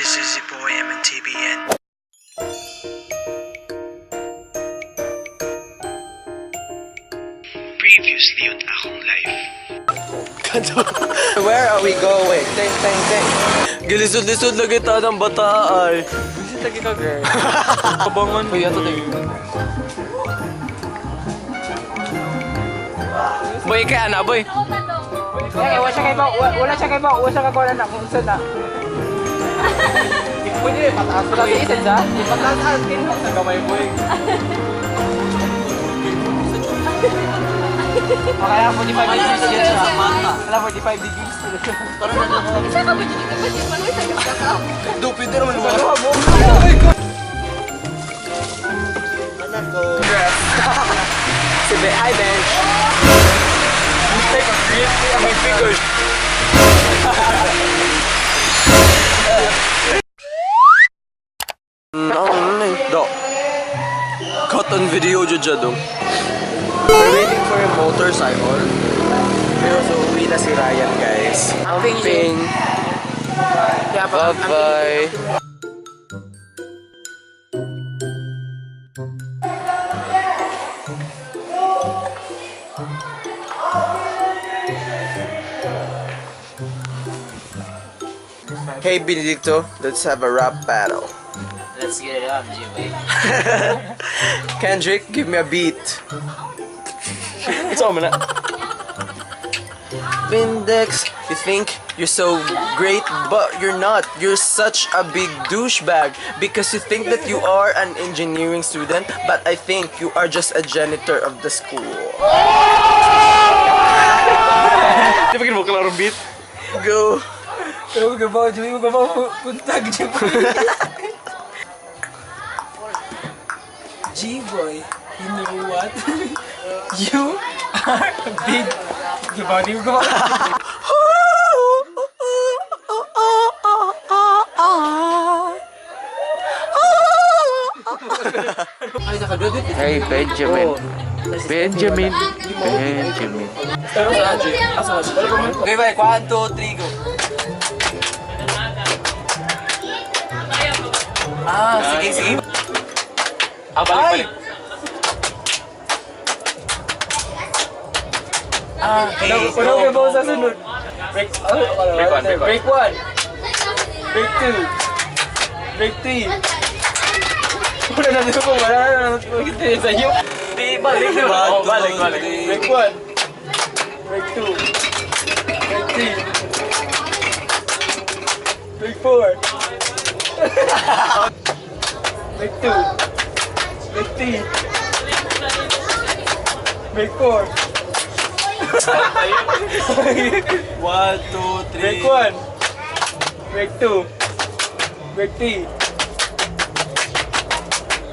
This is zboymntbn. Previously on AKONG Life. Where are we going? Teng, teng, teng. Gilisod-lisod lagi ta ng bata ay. Bisit lagi ka, girl. Kabangan. Kuya, ito tayo. Boy, kaya na, boy. Wala siya kay ba? Wala siya kay na kung saan na. Pwede, pataas ko lang isin siya. Pataas akin. Sa kamay, boy. Kaya 45 degrees yan siya. Kaya 45 degrees. Isa ka ba dyan? Ba't yung panoy sa yung kakao? Dupi din naman mo. Anak ko. Si Ben, hi Ben. Mistake of creating my fingers. Do. Cotton video dyan dong. We're waiting for a motorcycle. Pero so uwi na si Ryan, guys. Ping. Bye-bye. Hey Benedicto, let's have a rap battle. Let's get it up, Zboy. Kendrick, give me a beat. It's all na. Bindex, you think you're so great, but you're not. You're such a big douchebag because you think that you are an engineering student, but I think you are just a janitor of the school. Di ba mo klarong beat? Go. Pero gabaw, Zboy mo gabaw puntag, Zboy. Zboy, you know what? You are a big... Gabaw, di mo gabaw. Hey Benjamin. Benjamin. Okay, bye. 1, 2, 3, go. Sige, sige. Balik. Puno gabaw sa sunod. Break 1. Break 2. Break 3. Wala na dito ko. Wala na kita sa iyo. Di, balik. Balik. Break 1. Break 2. Break 3. Break 4. Break 2. Break 3. Break 4. 1, 2, 3. Break 1. Break 2. Break 3.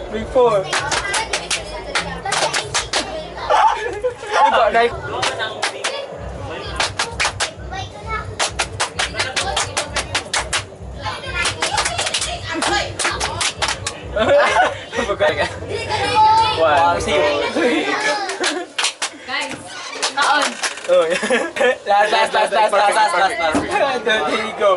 Break 4. Diba, like... Guys, kaon. Oh, last. There you go.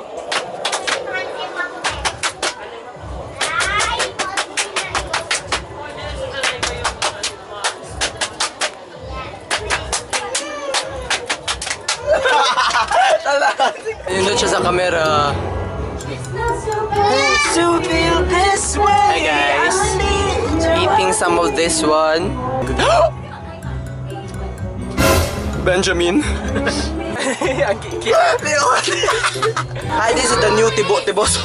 Yun siya sa camera. Hi guys, eating some of this one. Benjamin. Hi, this is the new Tibos.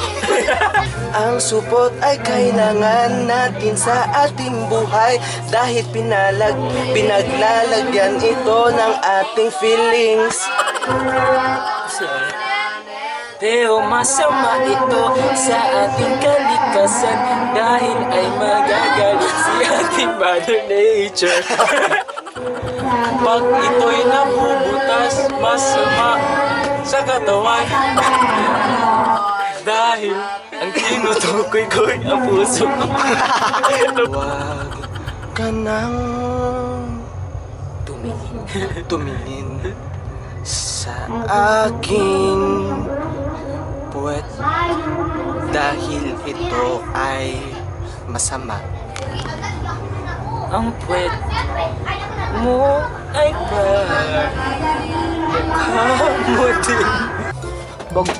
Ang supot ay kailangan natin sa ating buhay dahil pinaglalagyan ito ng ating feelings. Pero masama ito sa ating kalikasan dahil ay magagalit si ating Mother Nature. Pag ito'y nabubutas, masama sa katawan dahil ang tinutukoy ko'y ang puso. Huwag ka nang tumingin sa aking puwet. dahil ito ay masama. Ang puwet mo ay par mukha mo din. Bog.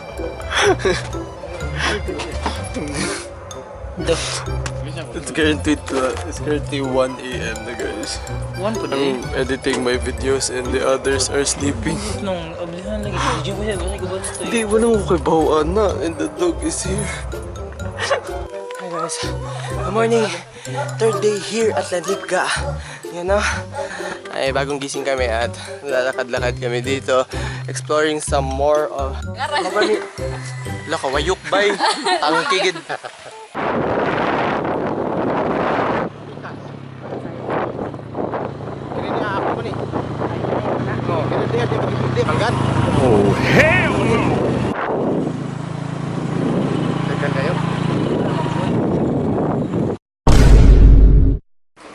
It's currently 1 a.m. na guys. One po I'm editing my videos and the others are sleeping. Nung ablihan lagi. Video ko siya. Basta ko ba ito? Hindi, walang kukibawan na and the dog is here. Hi guys. Good morning. Third day here at Ladipga. You know? Ay, bagong gising kami at lalakad-lakad kami dito. Exploring some more of... Laka, wayuk bay. Ang kigid. Oh, hell no!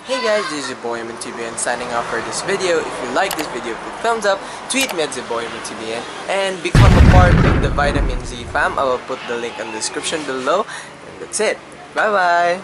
Hey guys, this is zboymntbn signing off for this video. If you like this video, put thumbs up, tweet me at zboymntbn, and become a part of the Vitamin Z fam. I will put the link in the description below. And that's it. Bye bye!